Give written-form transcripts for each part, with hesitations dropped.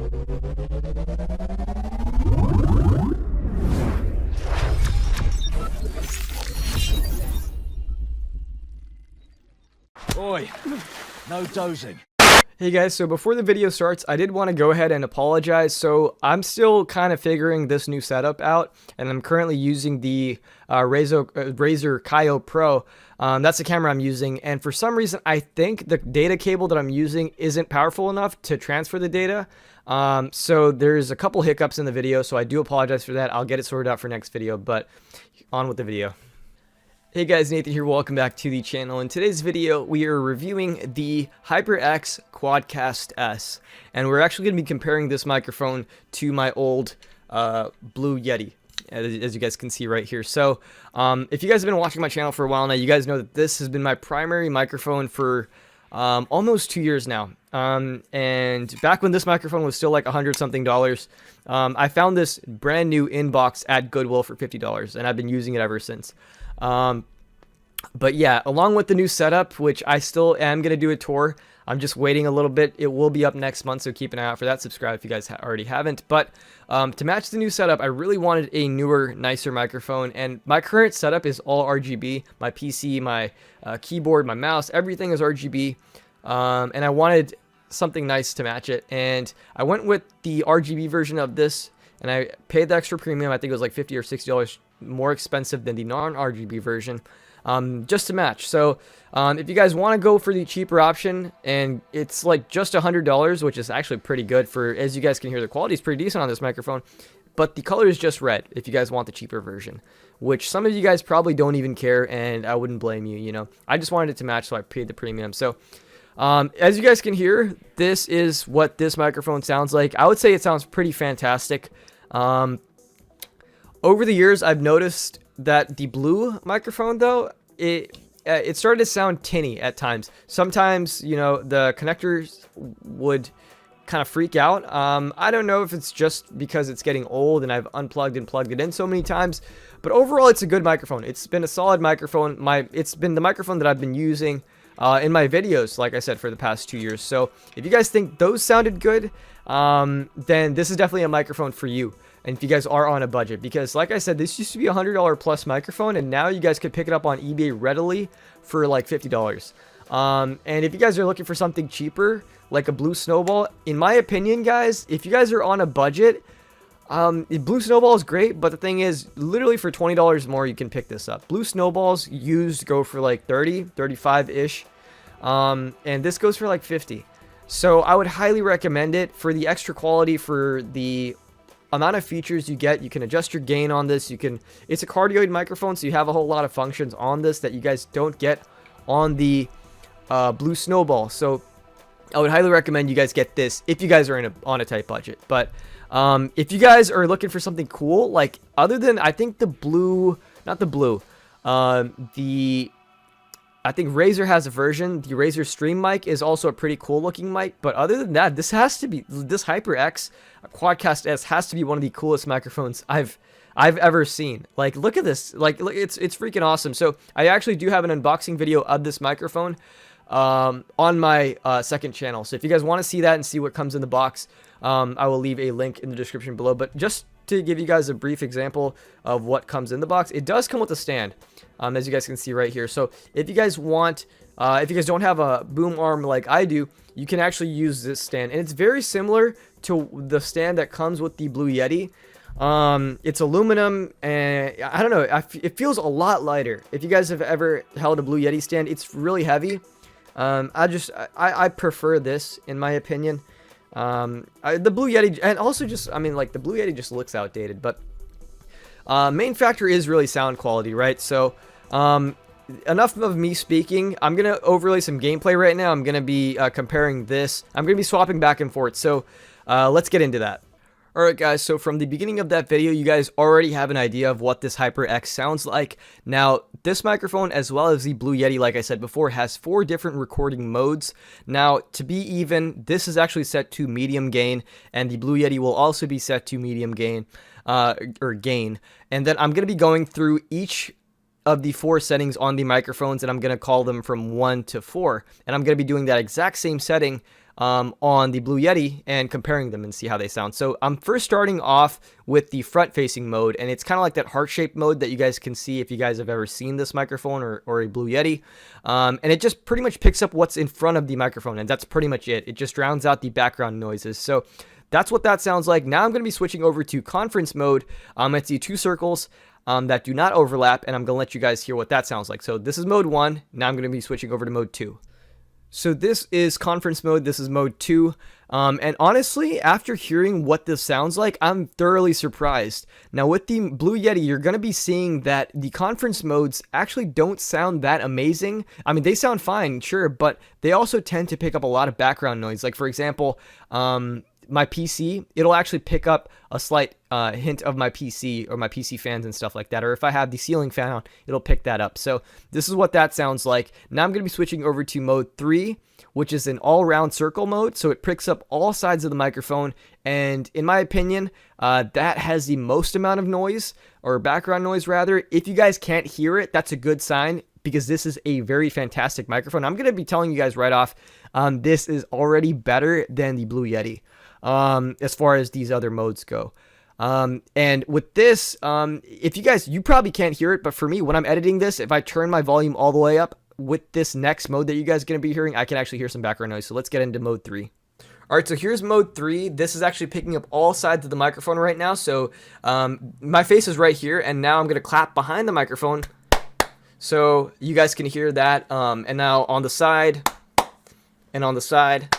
Oi, no dozing. Hey guys, so before the video starts, I did want to go ahead and apologize. So I'm still kind of figuring this new setup out, and I'm currently using the Razer Kiyo Pro. That's the camera I'm using, and for some reason, I think the data cable that I'm using isn't powerful enough to transfer the data. So there's a couple hiccups in the video, so I do apologize for that. I'll get it sorted out for next video, but on with the video. Hey guys, Nathan here, welcome back to the channel. In today's video, we are reviewing the HyperX Quadcast S, and we're actually going to be comparing this microphone to my old Blue Yeti, as you guys can see right here. So, if you guys have been watching my channel for a while now, you guys know that this has been my primary microphone for almost 2 years now. And back when this microphone was still like $100-something, I found this brand new inbox at Goodwill for $50, and I've been using it ever since. But yeah, along with the new setup, which I still am going to do a tour, I'm just waiting a little bit. It will be up next month, so keep an eye out for that. Subscribe if you guys already haven't. But to match the new setup, I really wanted a newer, nicer microphone, and my current setup is all RGB. My PC, my keyboard, my mouse, everything is RGB, and I wanted something nice to match it, and I went with the RGB version of this, and I paid the extra premium. I think it was like $50 or $60 more expensive than the non-RGB version, just to match. So if you guys want to go for the cheaper option, and it's like just $100, which is actually pretty good for, as you guys can hear, the quality is pretty decent on this microphone, but the color is just red if you guys want the cheaper version, which some of you guys probably don't even care, and I wouldn't blame you, you know. I just wanted it to match, so I paid the premium. So as you guys can hear, this is what this microphone sounds like. I would say it sounds pretty fantastic. Over the years, I've noticed that the Blue microphone, though, it started to sound tinny at times. Sometimes, you know, the connectors would kind of freak out. I don't know if it's just because it's getting old and I've unplugged and plugged it in so many times, but overall, it's a good microphone. It's been a solid microphone. It's been the microphone that I've been using in my videos, like I said, for the past 2 years. So if you guys think those sounded good, then this is definitely a microphone for you. And if you guys are on a budget, because like I said, this used to be a $100 plus microphone, and now you guys could pick it up on eBay readily for like $50. And if you guys are looking for something cheaper, like a Blue Snowball, in my opinion, guys, if you guys are on a budget, Blue Snowball is great, but the thing is, literally for $20 more, you can pick this up. Blue Snowballs used go for like 30, 35-ish, and this goes for like 50. So I would highly recommend it for the extra quality, for the amount of features you get. You can adjust your gain on this. It's a cardioid microphone, so you have a whole lot of functions on this that you guys don't get on the Blue Snowball. So I would highly recommend you guys get this if you guys are on a tight budget. But if you guys are looking for something cool, like other than, I think the Blue, not the Blue, I think Razer has a version. The Razer Stream mic is also a pretty cool looking mic, but other than that, this HyperX Quadcast S has to be one of the coolest microphones I've ever seen. Like, look at this. Like, it's freaking awesome. So I actually do have an unboxing video of this microphone on my second channel. So if you guys want to see that and see what comes in the box, I will leave a link in the description below. But just to give you guys a brief example of what comes in the box, it does come with a stand, as you guys can see right here. So if you guys want, if you guys don't have a boom arm like I do, you can actually use this stand, and it's very similar to the stand that comes with the Blue Yeti. It's aluminum, and I don't know, it feels a lot lighter. If you guys have ever held a Blue Yeti stand, it's really heavy. I prefer this, in my opinion. The Blue Yeti, and also just, I mean, like, the Blue Yeti just looks outdated, but main factor is really sound quality, right? So enough of me speaking. I'm gonna overlay some gameplay right now. I'm gonna be comparing this. I'm gonna be swapping back and forth, so let's get into that. Alright guys, so from the beginning of that video, you guys already have an idea of what this HyperX sounds like. Now, this microphone, as well as the Blue Yeti, like I said before, has 4 different recording modes. Now, to be even, this is actually set to medium gain, and the Blue Yeti will also be set to medium gain, or gain. And then I'm going to be going through each of the 4 settings on the microphones, and I'm going to call them from 1 to 4. And I'm going to be doing that exact same setting on the Blue Yeti and comparing them and see how they sound. So I'm first starting off with the front facing mode, and it's kind of like that heart-shaped mode that you guys can see if you guys have ever seen this microphone or a Blue Yeti. And it just pretty much picks up what's in front of the microphone, and that's pretty much it. It just drowns out the background noises. So that's what that sounds like. Now I'm going to be switching over to conference mode. It's the two circles that do not overlap, and I'm going to let you guys hear what that sounds like. So this is mode 1. Now I'm going to be switching over to mode 2. So this is conference mode, this is mode 2, and honestly, after hearing what this sounds like, I'm thoroughly surprised. Now with the Blue Yeti, you're going to be seeing that the conference modes actually don't sound that amazing. I mean, they sound fine, sure, but they also tend to pick up a lot of background noise. Like for example, my PC, it'll actually pick up a slight hint of my PC or my PC fans and stuff like that. Or if I have the ceiling fan on, it'll pick that up. So this is what that sounds like. Now I'm going to be switching over to mode 3, which is an all-round circle mode. So it picks up all sides of the microphone. And in my opinion, that has the most amount of noise, or background noise rather. If you guys can't hear it, that's a good sign, because this is a very fantastic microphone. I'm going to be telling you guys right off, this is already better than the Blue Yeti. As far as these other modes go. And with this, if you probably can't hear it, but for me, when I'm editing this, if I turn my volume all the way up with this next mode that you guys are going to be hearing, I can actually hear some background noise. So let's get into mode 3. All right, so here's mode 3. This is actually picking up all sides of the microphone right now. So my face is right here, and now I'm going to clap behind the microphone so you guys can hear that. And now on the side and on the side.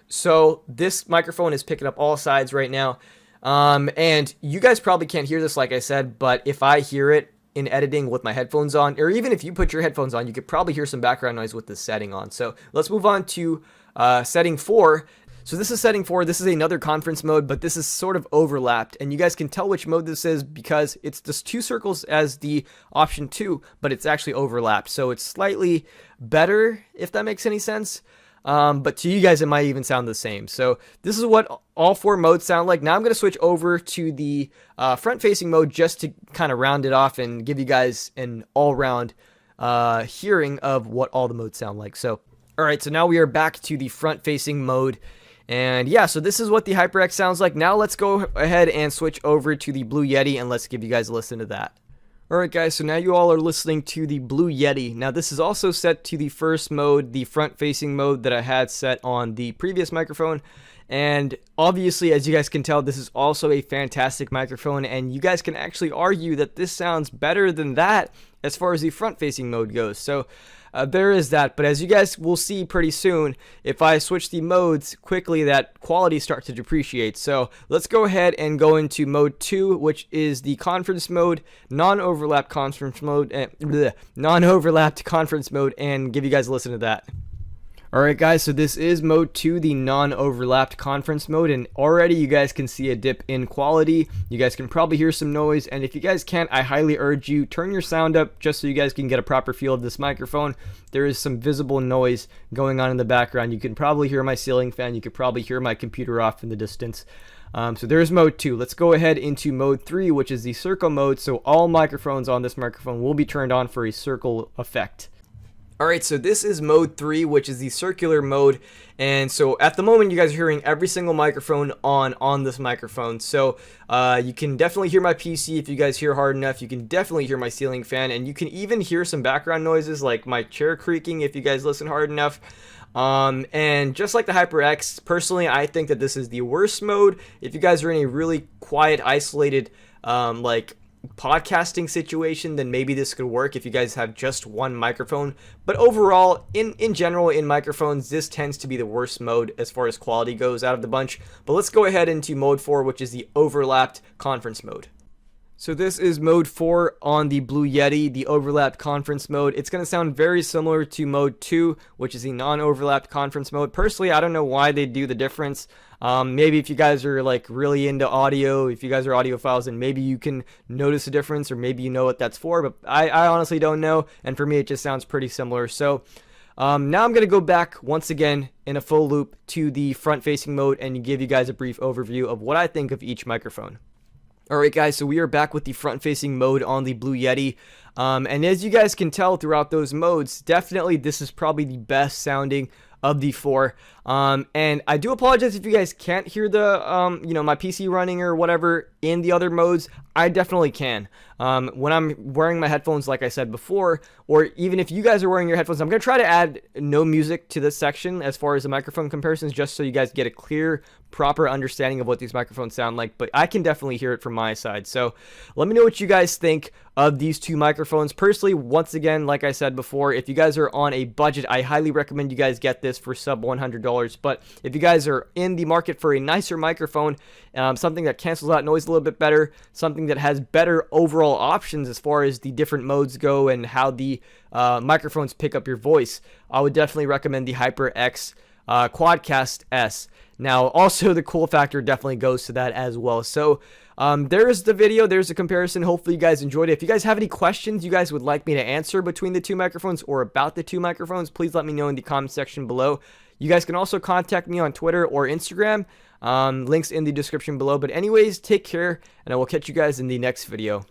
So this microphone is picking up all sides right now. And you guys probably can't hear this, like I said, but if I hear it in editing with my headphones on, or even if you put your headphones on, you could probably hear some background noise with this setting on. So let's move on to setting 4. So this is setting 4. This is another conference mode, but this is sort of overlapped. And you guys can tell which mode this is because it's just 2 circles as the option 2, but it's actually overlapped. So it's slightly better, if that makes any sense. But to you guys, it might even sound the same. So this is what all 4 modes sound like. Now I'm going to switch over to the front-facing mode just to kind of round it off and give you guys an all-round hearing of what all the modes sound like. So, all right, so now we are back to the front-facing mode. And yeah, so this is what the HyperX sounds like. Now let's go ahead and switch over to the Blue Yeti, and let's give you guys a listen to that. Alright guys, so now you all are listening to the Blue Yeti. Now this is also set to the first mode, the front facing mode that I had set on the previous microphone. And obviously, as you guys can tell, this is also a fantastic microphone, and you guys can actually argue that this sounds better than that as far as the front facing mode goes. So there is that, but as you guys will see pretty soon, if I switch the modes quickly, that quality starts to depreciate. So let's go ahead and go into mode 2, which is the conference mode, non-overlapped conference mode, non-overlapped conference mode, and give you guys a listen to that. Alright guys, so this is mode 2, the non-overlapped conference mode, and already you guys can see a dip in quality. You guys can probably hear some noise, and if you guys can't, I highly urge you, turn your sound up just so you guys can get a proper feel of this microphone. There is some visible noise going on in the background. You can probably hear my ceiling fan, you could probably hear my computer off in the distance. So there's mode 2. Let's go ahead into mode 3, which is the circle mode, so all microphones on this microphone will be turned on for a circle effect. Alright, so this is mode 3, which is the circular mode, and so at the moment you guys are hearing every single microphone on this microphone. So you can definitely hear my PC if you guys hear hard enough. You can definitely hear my ceiling fan, and you can even hear some background noises like my chair creaking if you guys listen hard enough. And just like the HyperX, personally I think that this is the worst mode. If you guys are in a really quiet, isolated like podcasting situation, then maybe this could work if you guys have just one microphone. But overall, in general, in microphones, this tends to be the worst mode as far as quality goes out of the bunch. But let's go ahead into mode 4, which is the overlapped conference mode. So this is mode 4 on the Blue Yeti, the overlapped conference mode. It's going to sound very similar to mode 2, which is the non-overlapped conference mode. Personally, I don't know why they do the difference. Maybe if you guys are like really into audio, if you guys are audiophiles, then maybe you can notice a difference, or maybe you know what that's for, but I honestly don't know, and for me it just sounds pretty similar. So now I'm going to go back once again in a full loop to the front-facing mode and give you guys a brief overview of what I think of each microphone. Alright guys, so we are back with the front-facing mode on the Blue Yeti, and as you guys can tell throughout those modes, definitely this is probably the best sounding of the 4. And I do apologize if you guys can't hear the, my PC running or whatever in the other modes. I definitely can. When I'm wearing my headphones, like I said before, or even if you guys are wearing your headphones, I'm going to try to add no music to this section as far as the microphone comparisons, just so you guys get a clear, proper understanding of what these microphones sound like. But I can definitely hear it from my side. So let me know what you guys think of these 2 microphones. Personally, once again, like I said before, if you guys are on a budget, I highly recommend you guys get this for sub $100. But if you guys are in the market for a nicer microphone, something that cancels out noise a little bit better, something that has better overall options as far as the different modes go and how the microphones pick up your voice, I would definitely recommend the HyperX Quadcast S. Now, also the cool factor definitely goes to that as well. So there's the video, there's a comparison. Hopefully you guys enjoyed it. If you guys have any questions you guys would like me to answer between the 2 microphones or about the 2 microphones, please let me know in the comment section below. You guys can also contact me on Twitter or Instagram. Links in the description below. But anyways, take care, and I will catch you guys in the next video.